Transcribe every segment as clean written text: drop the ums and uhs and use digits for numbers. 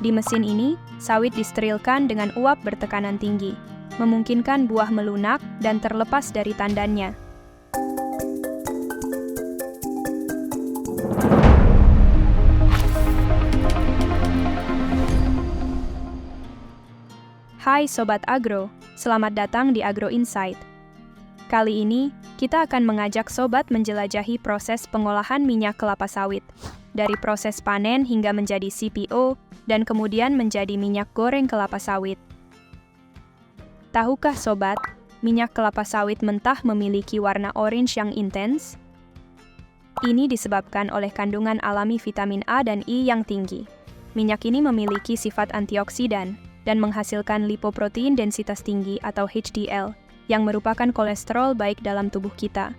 Di mesin ini, sawit disterilkan dengan uap bertekanan tinggi, memungkinkan buah melunak dan terlepas dari tandannya. Hai Sobat Agro, selamat datang di Agro Insight. Kali ini, kita akan mengajak Sobat menjelajahi proses pengolahan minyak kelapa sawit, dari proses panen hingga menjadi CPO, dan kemudian menjadi minyak goreng kelapa sawit. Tahukah Sobat, minyak kelapa sawit mentah memiliki warna orange yang intens? Ini disebabkan oleh kandungan alami vitamin A dan E yang tinggi. Minyak ini memiliki sifat antioksidan dan menghasilkan lipoprotein densitas tinggi atau HDL, yang merupakan kolesterol baik dalam tubuh kita.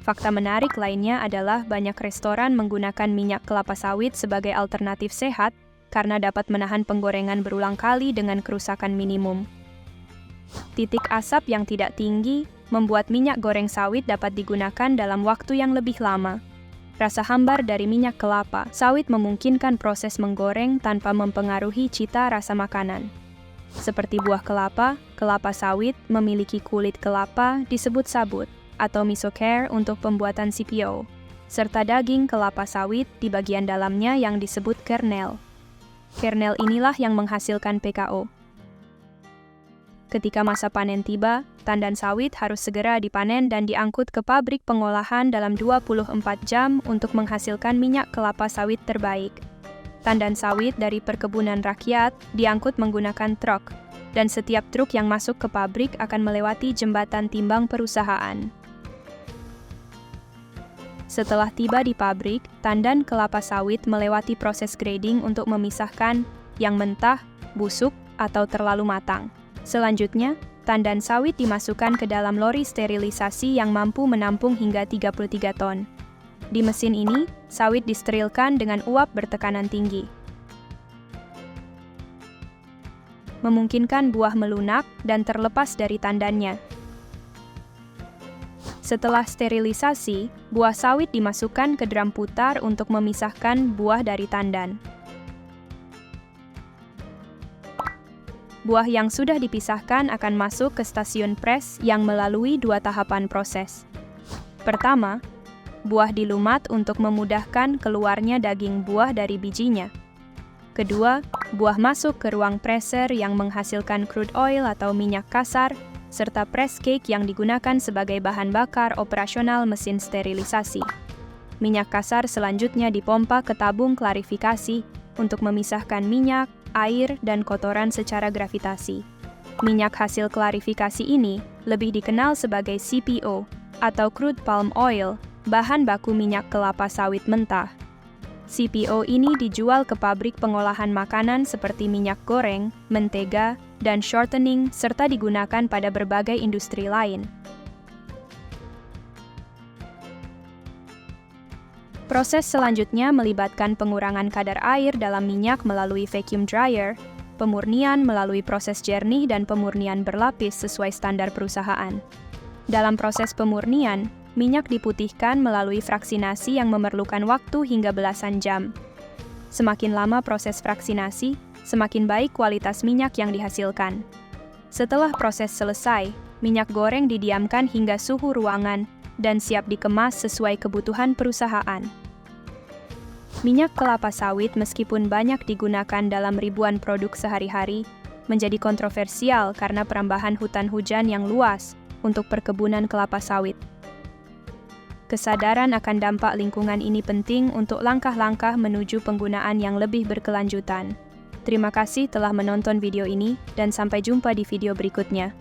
Fakta menarik lainnya adalah banyak restoran menggunakan minyak kelapa sawit sebagai alternatif sehat karena dapat menahan penggorengan berulang kali dengan kerusakan minimum. Titik asap yang tidak tinggi membuat minyak goreng sawit dapat digunakan dalam waktu yang lebih lama. Rasa hambar dari minyak kelapa sawit memungkinkan proses menggoreng tanpa mempengaruhi cita rasa makanan. Seperti buah kelapa, kelapa sawit memiliki kulit kelapa disebut sabut atau misocare untuk pembuatan CPO, serta daging kelapa sawit di bagian dalamnya yang disebut kernel. Kernel inilah yang menghasilkan PKO. Ketika masa panen tiba, tandan sawit harus segera dipanen dan diangkut ke pabrik pengolahan dalam 24 jam untuk menghasilkan minyak kelapa sawit terbaik. Tandan sawit dari perkebunan rakyat diangkut menggunakan truk, dan setiap truk yang masuk ke pabrik akan melewati jembatan timbang perusahaan. Setelah tiba di pabrik, tandan kelapa sawit melewati proses grading untuk memisahkan yang mentah, busuk, atau terlalu matang. Selanjutnya, tandan sawit dimasukkan ke dalam lori sterilisasi yang mampu menampung hingga 33 ton. Di mesin ini, sawit disterilkan dengan uap bertekanan tinggi, memungkinkan buah melunak dan terlepas dari tandannya. Setelah sterilisasi, buah sawit dimasukkan ke drum putar untuk memisahkan buah dari tandan. Buah yang sudah dipisahkan akan masuk ke stasiun pres yang melalui 2 tahapan proses. Pertama, buah dilumat untuk memudahkan keluarnya daging buah dari bijinya. Kedua, buah masuk ke ruang preser yang menghasilkan crude oil atau minyak kasar, serta press cake yang digunakan sebagai bahan bakar operasional mesin sterilisasi. Minyak kasar selanjutnya dipompa ke tabung klarifikasi untuk memisahkan minyak, air, dan kotoran secara gravitasi. Minyak hasil klarifikasi ini lebih dikenal sebagai CPO atau crude palm oil, bahan baku minyak kelapa sawit mentah. CPO ini dijual ke pabrik pengolahan makanan seperti minyak goreng, mentega, dan shortening, serta digunakan pada berbagai industri lain. Proses selanjutnya melibatkan pengurangan kadar air dalam minyak melalui vacuum dryer, pemurnian melalui proses jernih dan pemurnian berlapis sesuai standar perusahaan. Dalam proses pemurnian, minyak diputihkan melalui fraksinasi yang memerlukan waktu hingga belasan jam. Semakin lama proses fraksinasi, semakin baik kualitas minyak yang dihasilkan. Setelah proses selesai, minyak goreng didiamkan hingga suhu ruangan dan siap dikemas sesuai kebutuhan perusahaan. Minyak kelapa sawit meskipun banyak digunakan dalam ribuan produk sehari-hari, menjadi kontroversial karena perambahan hutan hujan yang luas untuk perkebunan kelapa sawit. Kesadaran akan dampak lingkungan ini penting untuk langkah-langkah menuju penggunaan yang lebih berkelanjutan. Terima kasih telah menonton video ini, dan sampai jumpa di video berikutnya.